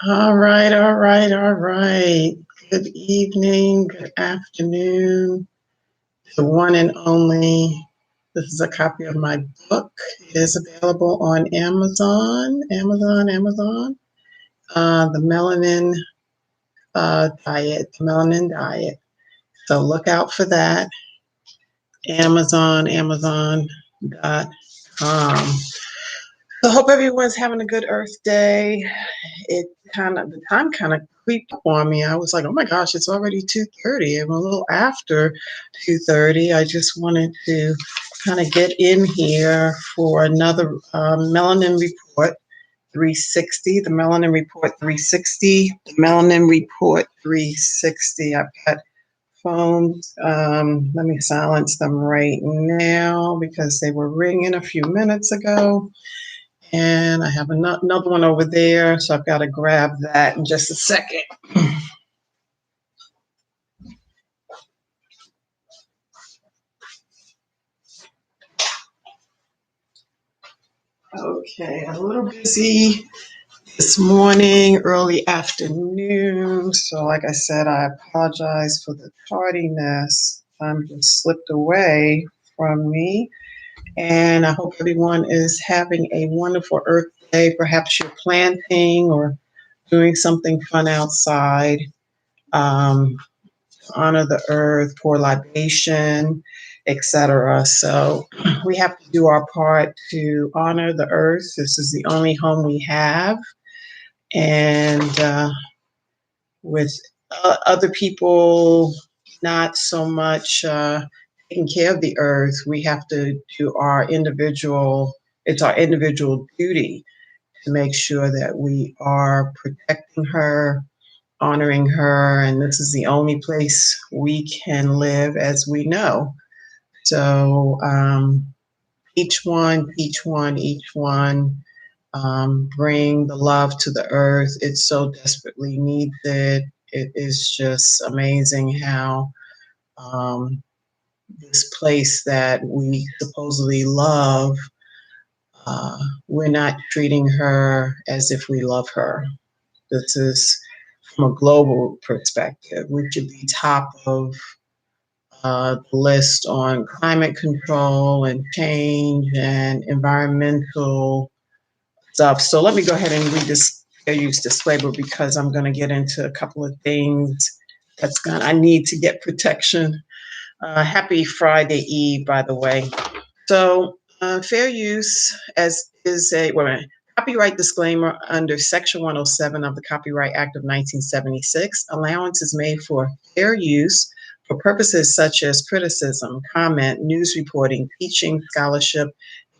All right, all right, all right. Good evening, good afternoon, the one and only. This is a copy of my book. It is available on Amazon. The Melanin Diet. So look out for that. Amazon.com. So hope everyone's having a good Earth Day. The time kind of creeped up on me. I was like, oh my gosh, it's already 2:30. I'm a little after 2:30. I just wanted to kind of get in here for another Melanin Report 360. The Melanin Report 360. The Melanin Report 360. I've got phones. Let me silence them right now because they were ringing a few minutes ago. And I have another one over there, so I've got to grab that in just a second. Okay, a little busy this morning, early afternoon. So, like I said, I apologize for the tardiness. Time just slipped away from me. And I hope everyone is having a wonderful Earth Day. Perhaps you're planting or doing something fun outside. Um, Honor the earth, pour libation, etc. So we have to do our part to honor the earth. This is the only home we have, and with other people not so much taking care of the earth, we have to do our individual. It's our individual duty to make sure that we are protecting her, honoring her, and this is the only place we can live as we know. So each one, bring the love to the earth. It so desperately needs it. It is just amazing how um, this place that we supposedly love, uh, we're not treating her as if we love her. This is from a global perspective. We should be top of the list on climate control and change and environmental stuff. So let me go ahead and read this fair use disclaimer because I'm going to get into a couple of things I need to get protection. Happy Friday Eve, by the way. So fair use as is a wait a minute, copyright disclaimer under Section 107 of the Copyright Act of 1976. Allowance is made for fair use for purposes such as criticism, comment, news reporting, teaching, scholarship,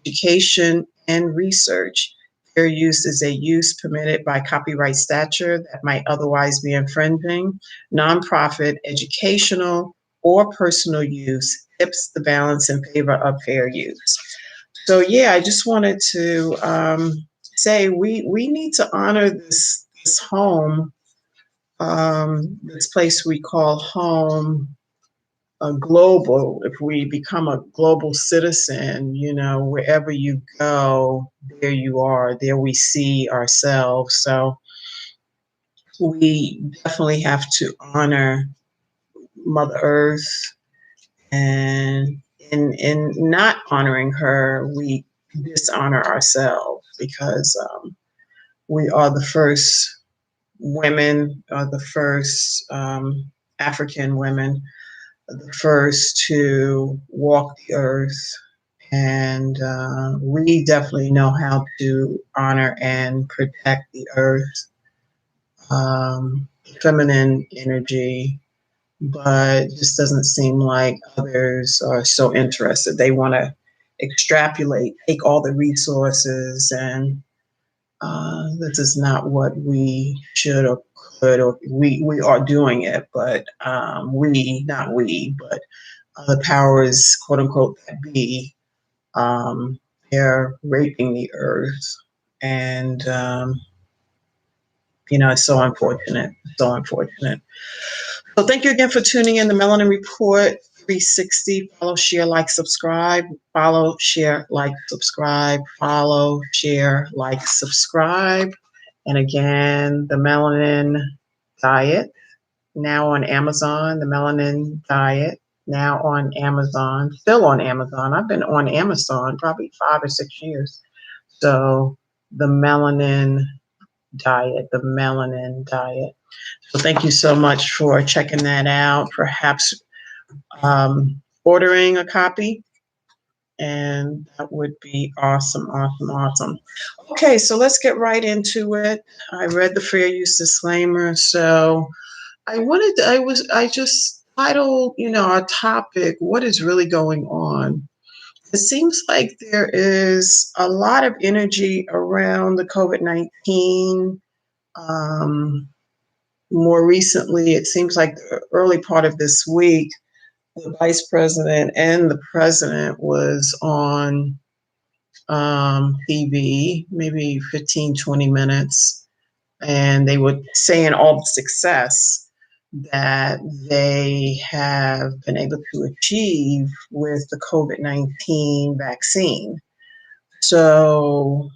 education, and research. Fair use is a use permitted by copyright statute that might otherwise be infringing. Nonprofit, educational, or personal use tips the balance in favor of fair use. So yeah, I just wanted to say we need to honor this home, this place we call home, global. If we become a global citizen, wherever you go, there you are. There we see ourselves. So we definitely have to honor Mother Earth, and in not honoring her, we dishonor ourselves because we are the first women, are the first African women, the first to walk the earth, and we definitely know how to honor and protect the earth, feminine energy, but it just doesn't seem like others are so interested. They want to extrapolate, take all the resources, and this is not what we should or could, or we are doing it, but not we, but the powers, quote unquote, that be, um, they're raping the earth. And, it's so unfortunate, so unfortunate. So thank you again for tuning in the Melanin Report 360. Follow, share, like, subscribe. Follow, share, like, subscribe. Follow, share, like, subscribe. And again, the Melanin Diet, now on Amazon. The Melanin Diet, now on Amazon, still on Amazon. I've been on Amazon probably 5 or 6 years. So the Melanin Diet. So thank you so much for checking that out. Perhaps ordering a copy, and that would be awesome, awesome, awesome. Okay, so let's get right into it. I read the fair use disclaimer, so I just titled, our topic, what is really going on? It seems like there is a lot of energy around the COVID-19. More recently, it seems like the early part of this week, the vice president and the president was on TV, maybe 15, 20 minutes, and they were saying all the success that they have been able to achieve with the COVID-19 vaccine. So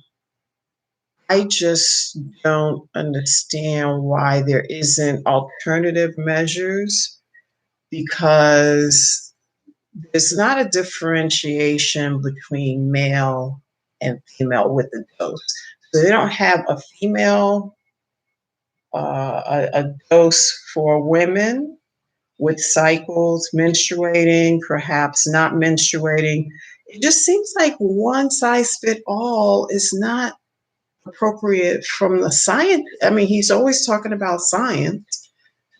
I just don't understand why there isn't alternative measures, because there's not a differentiation between male and female with the dose. So they don't have a female, a dose for women with cycles, menstruating, perhaps not menstruating. It just seems like one size fit all is not appropriate from the science. I mean, he's always talking about science.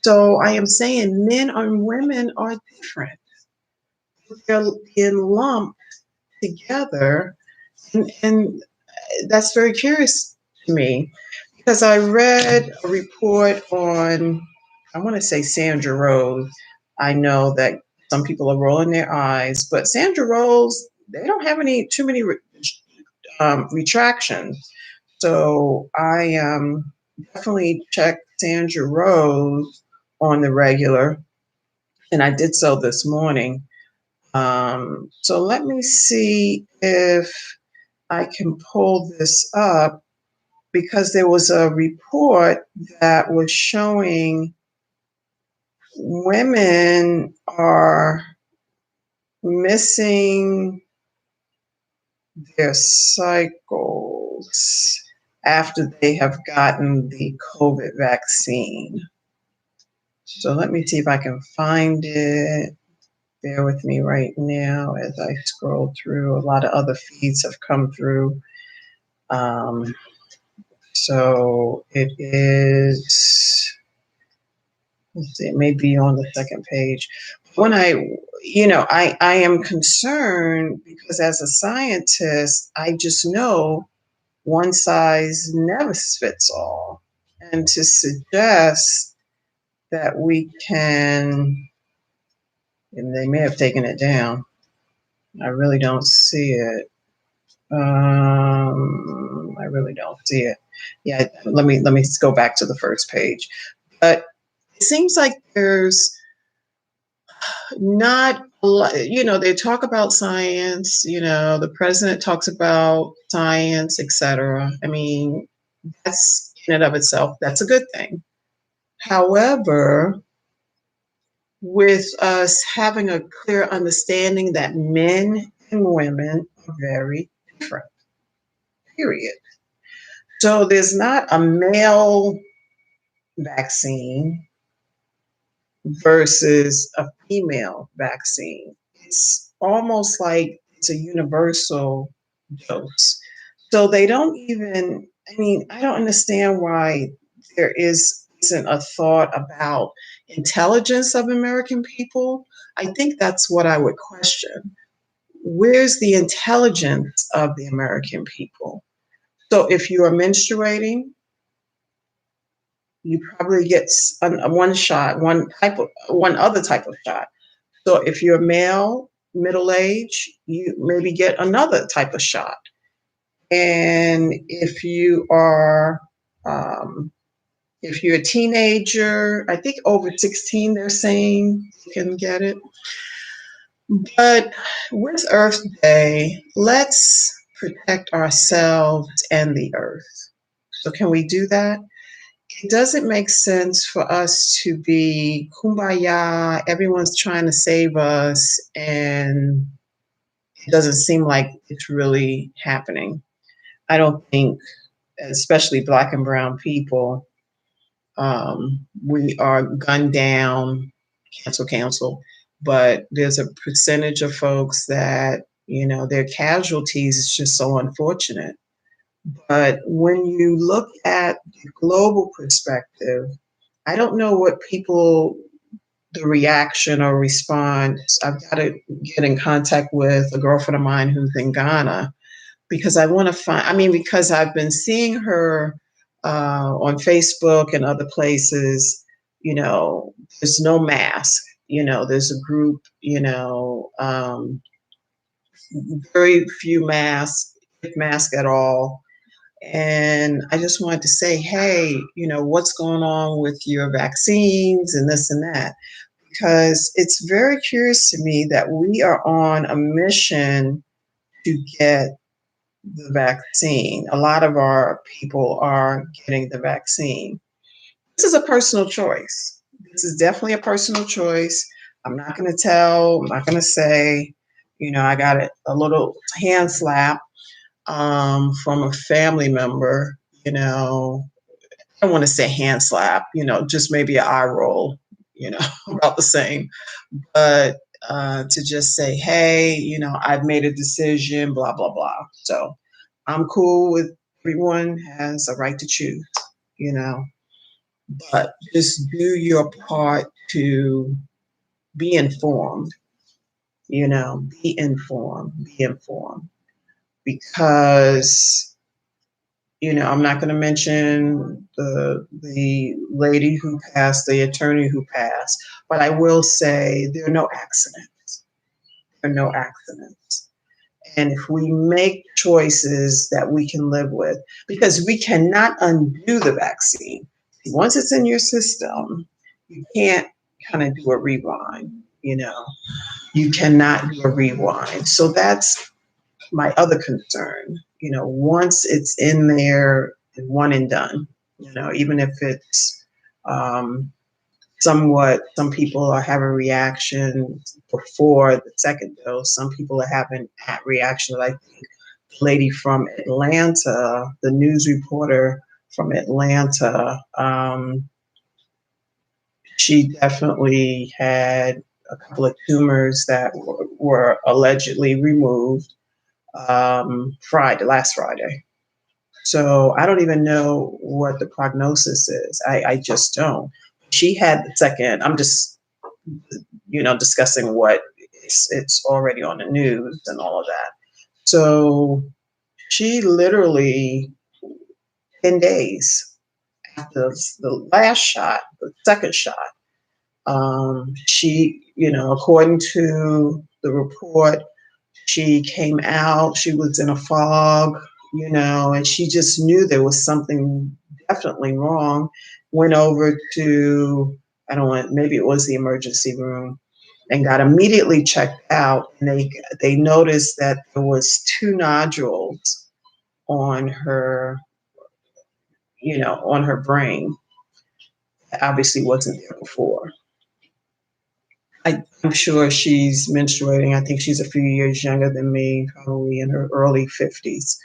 So I am saying men and women are different. They're being lumped together. And that's very curious to me, because I read a report on, I want to say Sandra Rose. I know that some people are rolling their eyes, but Sandra Rose, they don't have too many retractions. So I definitely checked Sandra Rose on the regular, and I did so this morning. So let me see if I can pull this up, because there was a report that was showing women are missing their cycles after they have gotten the COVID vaccine. So let me see if I can find it. Bear with me right now as I scroll through. A lot of other feeds have come through. So it is, let's see, it may be on the second page. When I am concerned, because as a scientist, I just know one size never fits all. And to suggest that we can, and they may have taken it down. I really don't see it. I really don't see it. Yeah, let me go back to the first page. But it seems like there's not a lot, they talk about science, the president talks about science, etc. I mean, that's in and of itself, that's a good thing. However, with us having a clear understanding that men and women are very different, period. So there's not a male vaccine versus a female vaccine. It's almost like it's a universal dose. So they don't even, I mean, I don't understand why there isn't a thought about intelligence of American people. I think that's what I would question. Where's the intelligence of the American people? So if you are menstruating, you probably get one shot, one other type of shot. So if you're male, middle age, you maybe get another type of shot. And if you're a teenager, I think over 16, they're saying you can get it. But with Earth Day, let's protect ourselves and the Earth. So can we do that? It doesn't make sense for us to be kumbaya, everyone's trying to save us, and it doesn't seem like it's really happening. I don't think, especially Black and brown people, we are gunned down, cancel, but there's a percentage of folks that, their casualties is just so unfortunate. But when you look at the global perspective, I don't know what people, the reaction or response. I've got to get in contact with a girlfriend of mine who's in Ghana because I want to find, because I've been seeing her on Facebook and other places, there's no mask, there's a group, very few masks, if mask at all. And I just wanted to say, hey, what's going on with your vaccines and this and that? Because it's very curious to me that we are on a mission to get the vaccine. A lot of our people are getting the vaccine. This is a personal choice. This is definitely a personal choice. I'm not going to I'm not going to say, I got a little hand slap from a family member, I don't want to say hand slap, just maybe an eye roll, about the same. But to just say, hey, I've made a decision, blah, blah, blah. So I'm cool with everyone has a right to choose, you know, but just do your part to be informed, be informed because I'm not going to mention the lady who passed, the attorney who passed, but I will say there are no accidents. There are no accidents. And if we make choices that we can live with, because we cannot undo the vaccine. Once it's in your system, you can't kind of do a rewind, You cannot do a rewind. So that's my other concern. Once it's in there, one and done. Even if it's somewhat, some people are having reactions before the second dose. Some people are having that reaction. Like the lady from Atlanta, the news reporter from Atlanta, she definitely had a couple of tumors that were allegedly removed last Friday. So I don't even know what the prognosis is. I just don't. She had the second. I'm just, discussing what it's already on the news and all of that. So she literally 10 days after the last shot, the second shot, she, according to the report, she came out, she was in a fog, and she just knew there was something definitely wrong. Went over to, I don't want, maybe it was the emergency room and got immediately checked out. And they noticed that there was two nodules on her, on her brain. That obviously wasn't there before. I'm sure she's menstruating. I think she's a few years younger than me, probably in her early 50s.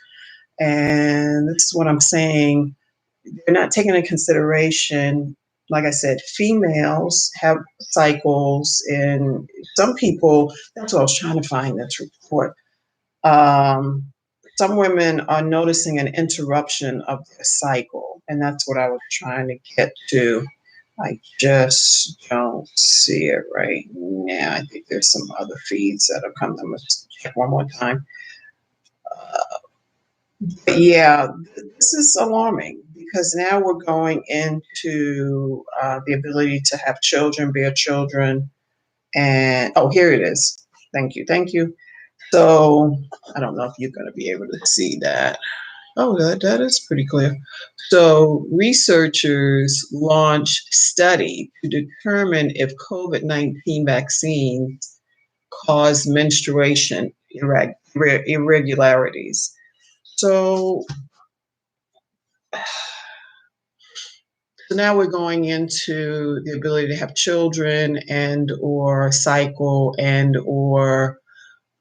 And this is what I'm saying. They're not taking into consideration, like I said, females have cycles, and some people, that's what I was trying to find this report. Um, some women are noticing an interruption of their cycle, and that's what I was trying to get to. I just don't see it right now. I think there's some other feeds that are coming. Let's check one more time. But yeah, this is alarming because now we're going into the ability to have children, bear children, and oh, here it is. Thank you. So I don't know if you're going to be able to see that. Oh, that is pretty clear. So researchers launched study to determine if COVID-19 vaccines cause menstruation irregularities. So So now we're going into the ability to have children and or cycle and or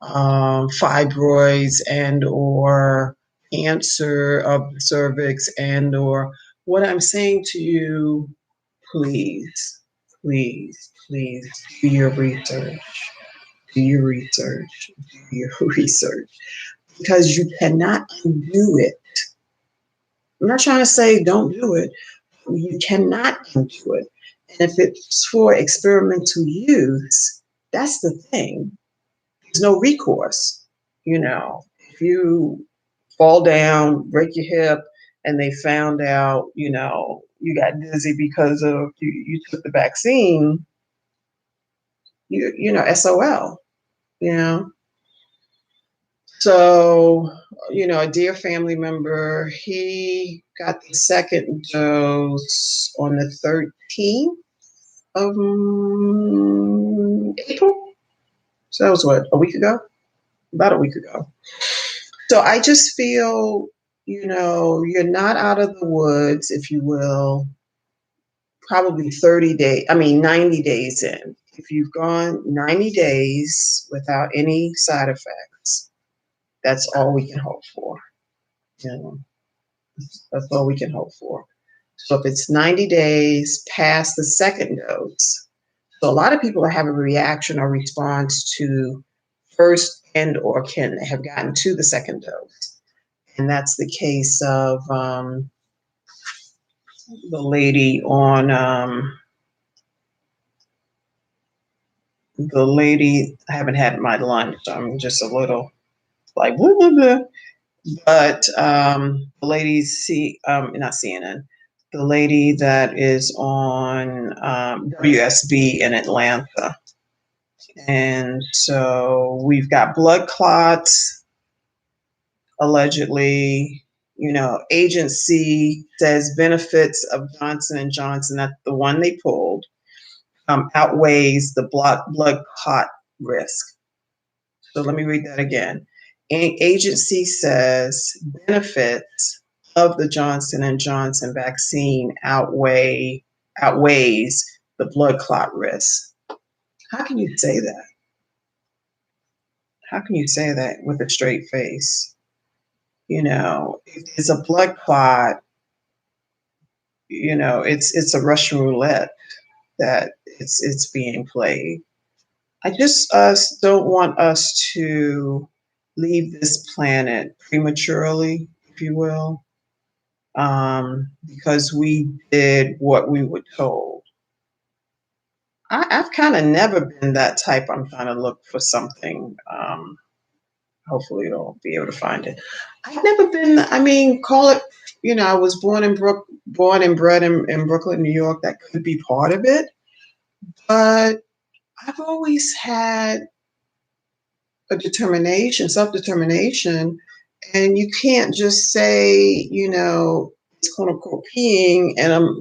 fibroids and or cancer of the cervix and or what I'm saying to you, please, please, please do your research. Do your research. Do your research. Because you cannot undo it. I'm not trying to say don't do it. You cannot undo it. And if it's for experimental use, that's the thing. There's no recourse. If you fall down, break your hip, and they found out, you got dizzy because of you took the vaccine, SOL, you know. So, a dear family member, he got the second dose on the 13th of April. So that was what, a week ago? About a week ago. So I just feel, you're not out of the woods, if you will, probably 90 days in. If you've gone 90 days without any side effects, that's all we can hope for. You know, that's all we can hope for. So if it's 90 days past the second dose, so a lot of people are having a reaction or response to first and or can have gotten to the second dose. And that's the case of the lady on I haven't had my lunch, so I'm just a little like blah, blah, blah. But the lady not CNN, the lady that is on WSB in Atlanta. And so we've got blood clots, allegedly. Agency says benefits of Johnson and Johnson, that's the one they pulled, outweighs the blood clot risk. So let me read that again. Agency says benefits of the Johnson and Johnson vaccine outweighs the blood clot risk. How can you say that? How can you say that with a straight face? If it's a blood clot, it's a Russian roulette that it's being played. I just don't want us to leave this planet prematurely, if you will, because we did what we were told. I've kind of never been that type. I'm trying to look for something. Hopefully, you'll be able to find it. I've never been. I mean, call it. I was born and bred in Brooklyn, New York. That could be part of it, but I've always had a determination, self-determination, and you can't just say, it's quote unquote peeing, and I'm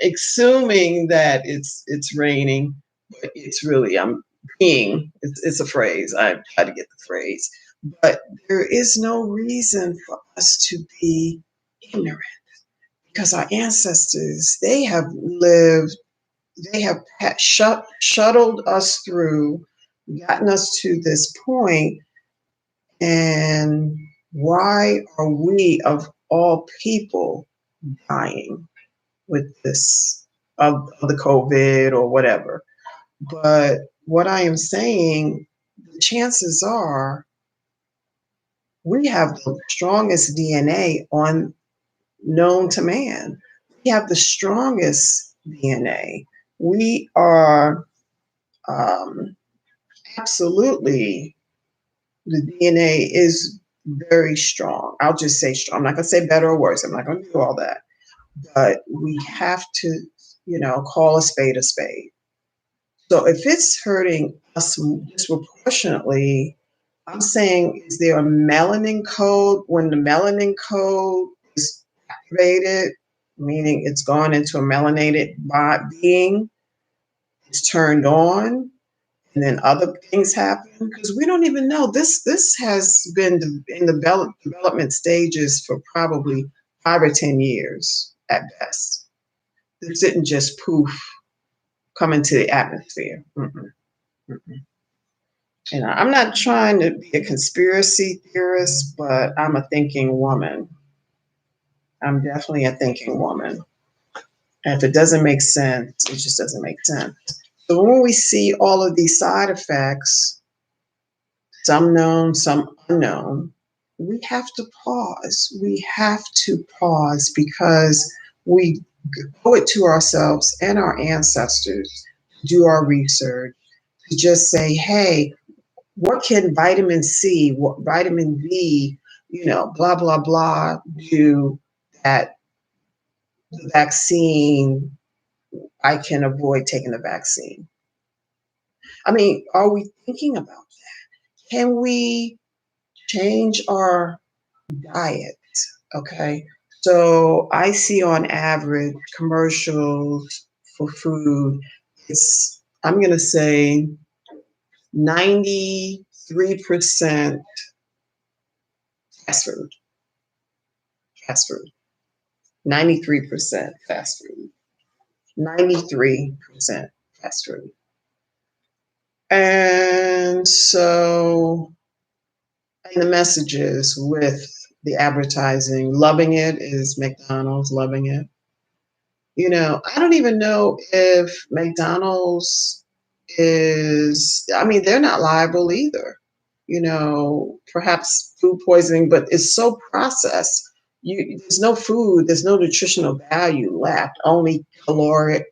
assuming that it's raining, but it's really I'm peeing. It's a phrase. I try to get the phrase, but there is no reason for us to be ignorant because our ancestors they have shuttled us through, gotten us to this point, and why are we, of all people, dying with this of the COVID or whatever? But what I am saying, the chances are we have the strongest DNA on known to man. We have the strongest DNA. We are um, absolutely, the DNA is very strong. I'll just say strong. I'm not going to say better or worse. I'm not going to do all that. But we have to, call a spade a spade. So if it's hurting us disproportionately, I'm saying, is there a melanin code? When the melanin code is activated, meaning it's gone into a melanated being, it's turned on, and then other things happen because we don't even know. This has been in the development stages for probably 5 or 10 years at best. This didn't just poof come into the atmosphere. Mm-mm, mm-mm. And I'm not trying to be a conspiracy theorist, but I'm a thinking woman. I'm definitely a thinking woman. And if it doesn't make sense, it just doesn't make sense. So when we see all of these side effects, some known, some unknown, we have to pause. We have to pause because we owe it to ourselves and our ancestors to do our research, to just say, hey, what can vitamin C, what vitamin B, blah, blah, blah, do that the vaccine, I can avoid taking the vaccine? I mean, are we thinking about that? Can we change our diet? Okay. So I see on average commercials for food, I'm going to say 93% fast food, fast food, 93% fast food, 93% fast food. And so, and the messages with the advertising, loving it is McDonald's, loving it. I don't even know if McDonald's I mean, they're not liable either. Perhaps food poisoning, but it's so processed. There's no food, there's no nutritional value left, only caloric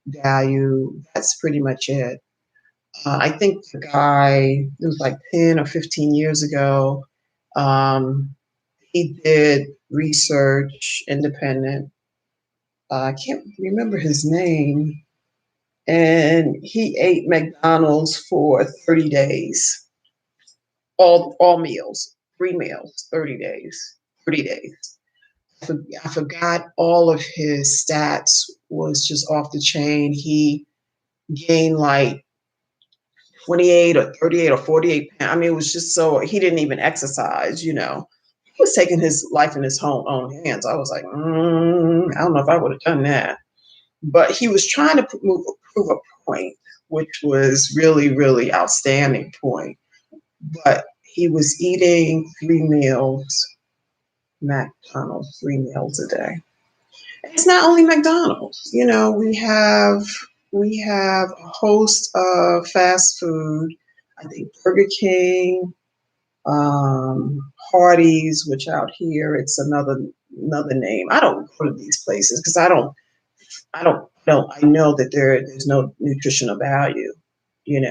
value. That's pretty much it. I think the guy, it was like 10 or 15 years ago, he did research, independent. I can't remember his name, and he ate McDonald's for 30 days, all meals, 3 meals, 30 days, 30 days. I forgot all of his stats was just off the chain. He gained like 28 or 38 or 48 pounds. I mean, it was just so he didn't even exercise. He was taking his life in his own hands. I was like, I don't know if I would have done that. But he was trying to prove a point, which was really, really outstanding point. But he was eating 3 meals, McDonald's, 3 meals a day. And it's not only McDonald's. We have a host of fast food. I think Burger King, Hardee's, which out here it's another name. I don't go to these places because I know that there's no nutritional value, in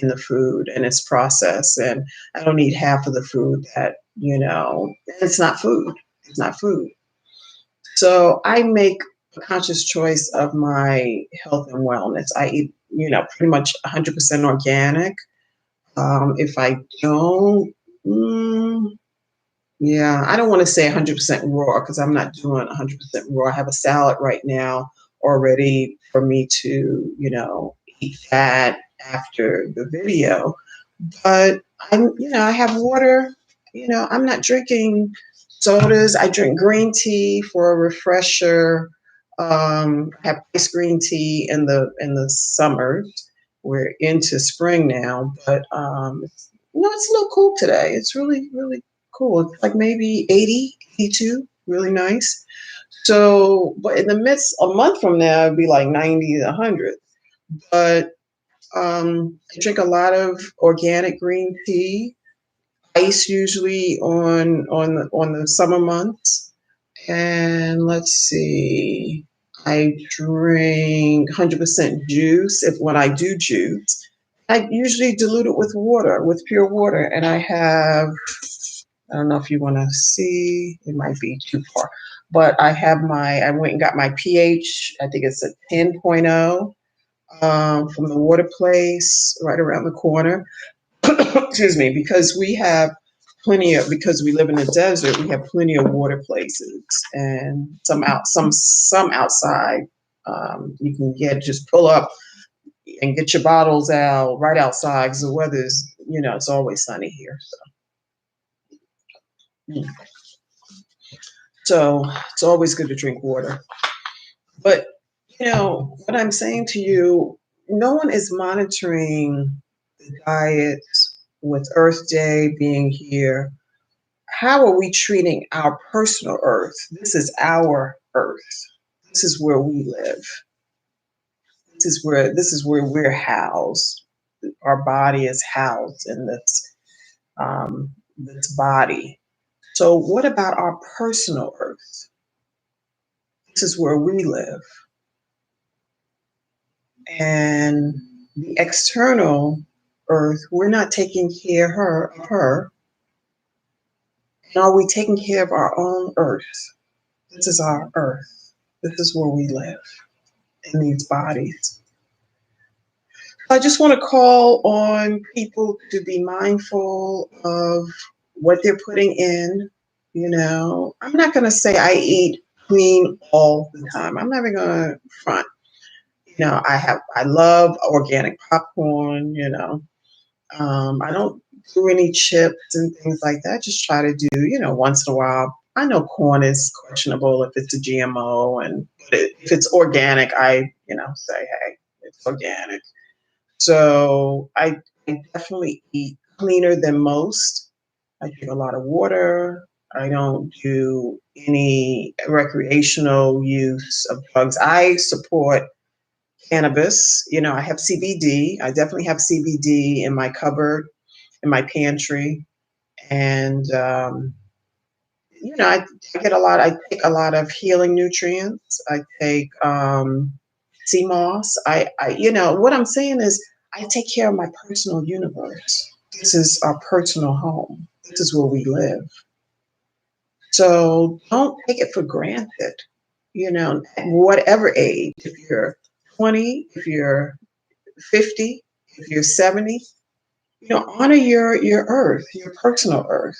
the food and its process. And I don't eat half of the food it's not food. It's not food. So I make a conscious choice of my health and wellness. I eat, pretty much 100% organic. If I don't, yeah, I don't want to say 100% raw because I'm not doing 100% raw. I have a salad right now already for me to, eat that after the video. But I have water. I'm not drinking sodas. I drink green tea for a refresher. I have ice green tea in the summer. We're into spring now, but it's a little cool today. It's really, really cool. It's like maybe 80, 82, really nice. So, but in the midst, a month from now, it'd be like 90 to 100. But I drink a lot of organic green tea, ice usually on the summer months. And let's see, I drink 100% juice. If when I do juice, I usually dilute it with water, with pure water. And I don't know if you want to see, it might be too far, but I went and got my pH, I think it's a 10.0 from the water place right around the corner. Excuse me, because we live in the desert, we have plenty of water places and some outside. You can just pull up and get your bottles out right outside because the weather's, it's always sunny here. Mm. So it's always good to drink water. But, what I'm saying to you, no one is monitoring the diet with Earth Day being here. How are we treating our personal Earth? This is our Earth. This is where we live. This is where we're housed. Our body is housed in this body. So what about our personal Earth? This is where we live. And the external Earth, we're not taking care of her. And are we taking care of our own Earth? This is our Earth. This is where we live in these bodies. I just want to call on people to be mindful of what they're putting in. I'm not going to say I eat clean all the time. I'm never going to front. I love organic popcorn. I don't do any chips and things like that. I just try to do, once in a while. I know corn is questionable if it's a GMO, but if it's organic, I, say, hey, it's organic. So I definitely eat cleaner than most. I drink a lot of water. I don't do any recreational use of drugs. I support cannabis. I have CBD. I definitely have CBD in my cupboard, in my pantry. And, I take a lot of healing nutrients. I take sea moss. What I'm saying is I take care of my personal universe. This is our personal home. This is where we live. So don't take it for granted, at whatever age, if you're 20, if you're 50, if you're 70, honor your earth, your personal earth,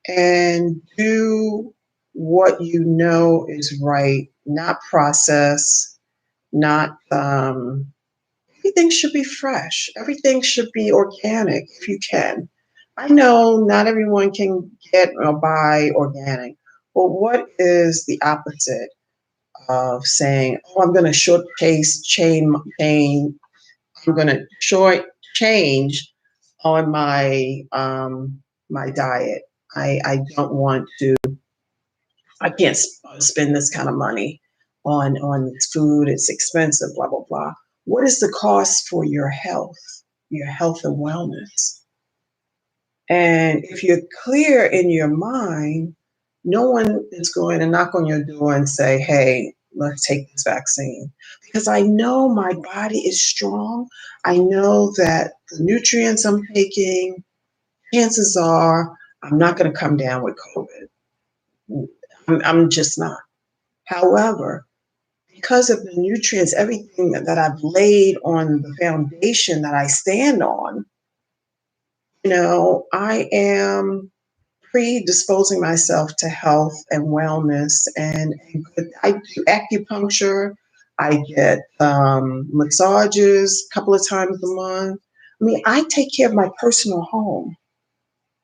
and do what you know is right, not process, not everything should be fresh. Everything should be organic if you can. I know not everyone can get or buy organic, but what is the opposite of saying, "Oh, I'm going to I'm going to short change on my diet. I don't want to. I can't spend this kind of money on this food. It's expensive. Blah blah blah." What is the cost for your health and wellness? And if you're clear in your mind, no one is going to knock on your door and say, "Hey, let's take this vaccine." Because I know my body is strong. I know that the nutrients I'm taking, chances are I'm not going to come down with COVID. I'm just not. However, because of the nutrients, everything that I've laid on the foundation that I stand on, I am predisposing myself to health and wellness. And I do acupuncture. I get massages a couple of times a month. I mean, I take care of my personal home.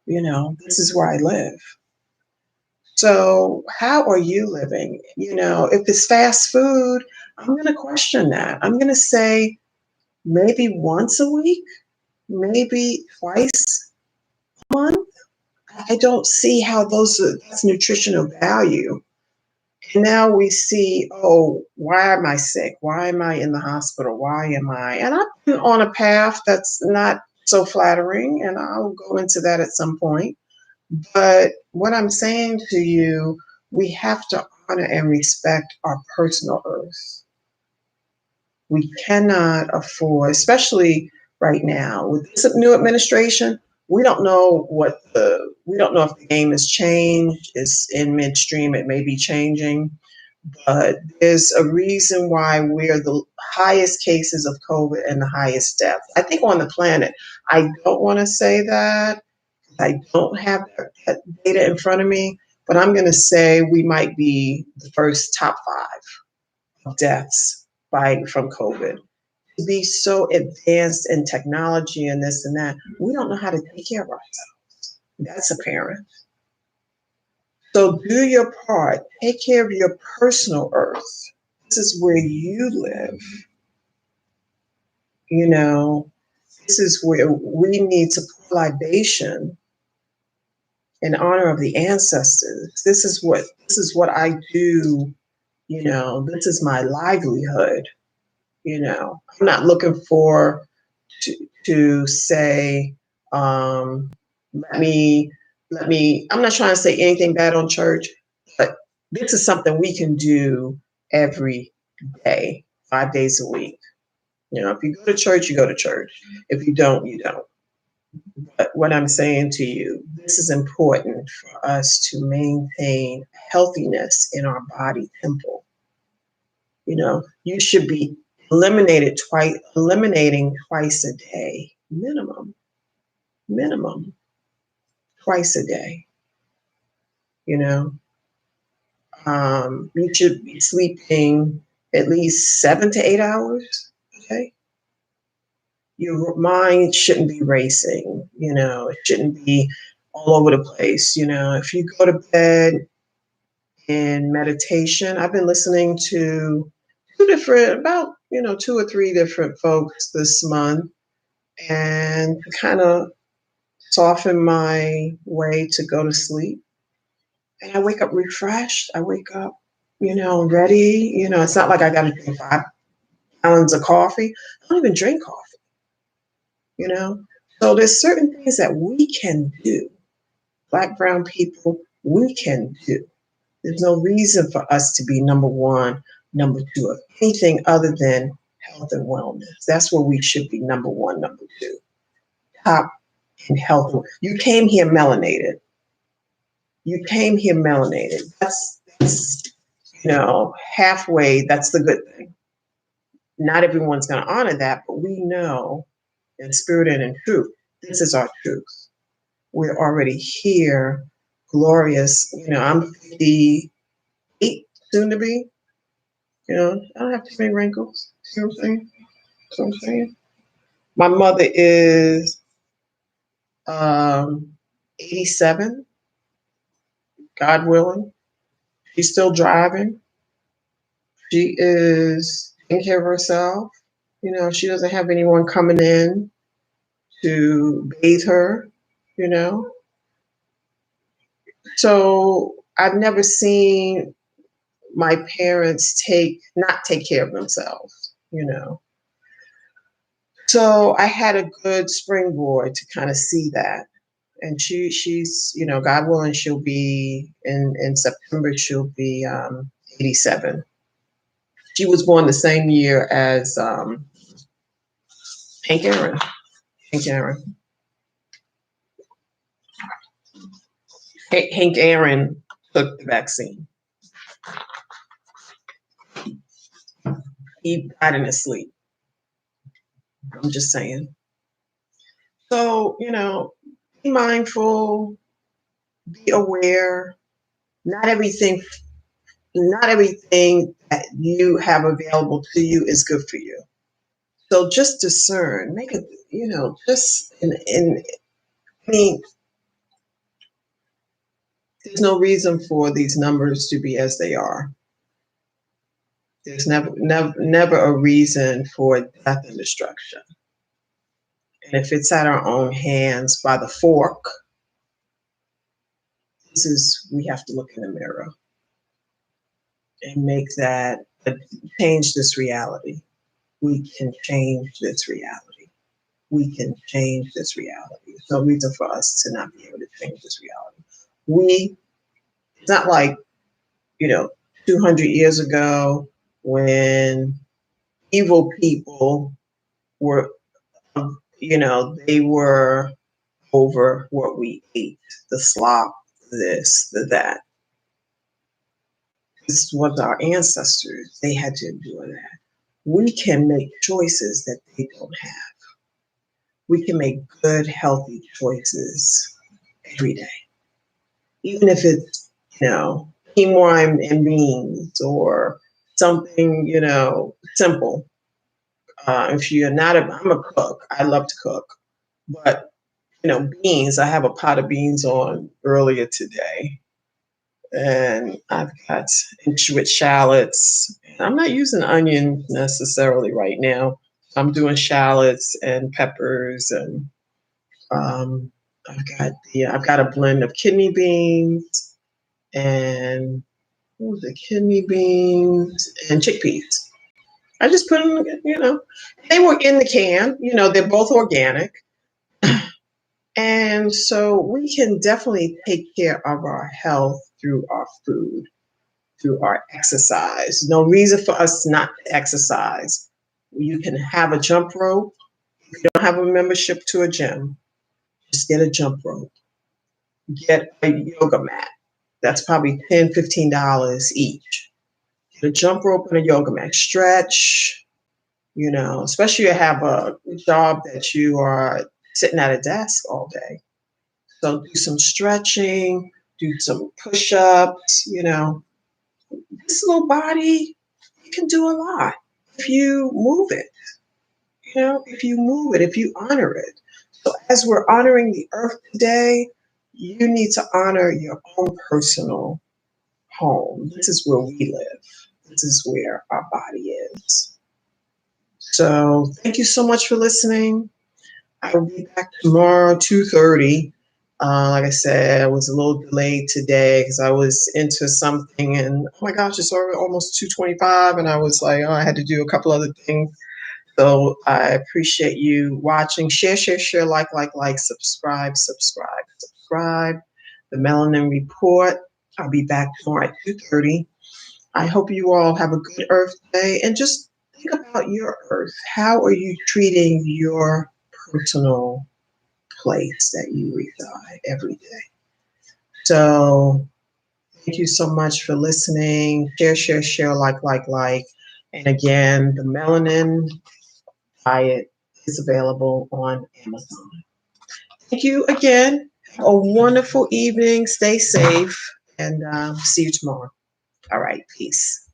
This is where I live. So, how are you living? If it's fast food, I'm going to question that. I'm going to say maybe once a week, maybe twice a month. I don't see how that's nutritional value. And now we see, oh, why am I sick? Why am I in the hospital? Why am I? And I've been on a path that's not so flattering, and I'll go into that at some point. But what I'm saying to you, we have to honor and respect our personal earth. We cannot afford, especially right now with this new administration, we don't know if the game has changed. It's in midstream, it may be changing, but there's a reason why we're the highest cases of COVID and the highest deaths, I think, on the planet. I don't want to say that. I don't have that data in front of me, but I'm going to say we might be the first top 5 of deaths from COVID. to be so advanced in technology and this and that, we don't know how to take care of ourselves. That's apparent. So do your part. Take care of your personal earth. This is where you live. You know, this is where we need to pour libation in honor of the ancestors. This is what I do. This is my livelihood. I'm not looking for to say, um, let me I'm not trying to say anything bad on church, but this is something we can do every day, 5 days a week. If you go to church, you go to church. If you don't, you don't. But what I'm saying to you, this is important for us to maintain healthiness in our body temple. You should be eliminating twice a day, minimum, twice a day. You know, you should be sleeping at least 7 to 8 hours. Okay, your mind shouldn't be racing. It shouldn't be all over the place. If you go to bed in meditation, I've been listening to two or three different folks this month, and to kind of soften my way to go to sleep. And I wake up refreshed. I wake up, ready. It's not like I got to drink 5 gallons of coffee. I don't even drink coffee, you know? So there's certain things that we can do. Black, brown people, we can do. There's no reason for us to be number one, number two, of anything other than health and wellness. That's where we should be number one, number two. Top in health. You came here melanated. That's halfway. That's the good thing. Not everyone's going to honor that, but we know in spirit and in truth, this is our truth. We're already here, glorious. I'm 58, soon to be. I don't have too many wrinkles. See what I'm saying? My mother is 87, God willing. She's still driving. She is taking care of herself. She doesn't have anyone coming in to bathe her, you know. So I've never seen my parents not take care of themselves. So I had a good springboard to kind of see that. And she's, God willing, she'll be in September, she'll be 87. She was born the same year as Hank Aaron. Hank Aaron. Hank Aaron took the vaccine. He died in his sleep. I'm just saying. So, be mindful, be aware. Not everything that you have available to you is good for you. So just discern, make it, just I mean, there's no reason for these numbers to be as they are. There's never a reason for death and destruction. And if it's at our own hands by the fork, we have to look in the mirror and change this reality. We can change this reality. We can change this reality. There's no reason for us to not be able to change this reality. It's not like, 200 years ago when evil people were, they were over what we ate, the slop, this, the that. This was our ancestors. They had to endure that. We can make choices that they don't have. We can make good, healthy choices every day. Even if it's, quinoa and beans or something, simple. If you're not, I'm a cook. I love to cook, but beans. I have a pot of beans on earlier today, and I've got with shallots. I'm not using onion necessarily right now. I'm doing shallots and peppers, and um, I've got a blend of kidney beans and what was it, kidney beans and chickpeas. I just put them, they were in the can. They're both organic. And so we can definitely take care of our health through our food, through our exercise. No reason for us not to exercise. You can have a jump rope. If you don't have a membership to a gym, just get a jump rope. Get a yoga mat. That's probably $10, $15 each. Get a jump rope and a yoga mat. Stretch, especially if you have a job that you are sitting at a desk all day. So do some stretching, do some push-ups, this little body, you can do a lot if you move it, if you honor it. So as we're honoring the earth today, you need to honor your own personal home. This is where we live. This is where our body is. So thank you so much for listening. I will be back tomorrow, 2:30. Like I said, I was a little delayed today because I was into something, and oh my gosh, it's already almost 2:25, and I was like, oh, I had to do a couple other things. So I appreciate you watching. Share, share, share, like, subscribe, subscribe, subscribe. The Melanin Report. I'll be back tomorrow at 2:30. I hope you all have a good Earth Day, and just think about your Earth. How are you treating your personal place that you reside every day? So thank you so much for listening. Share, share, share, like. And again, the Melanin Diet is available on Amazon. Thank you again. Have a wonderful evening. Stay safe, and see you tomorrow. All right. Peace.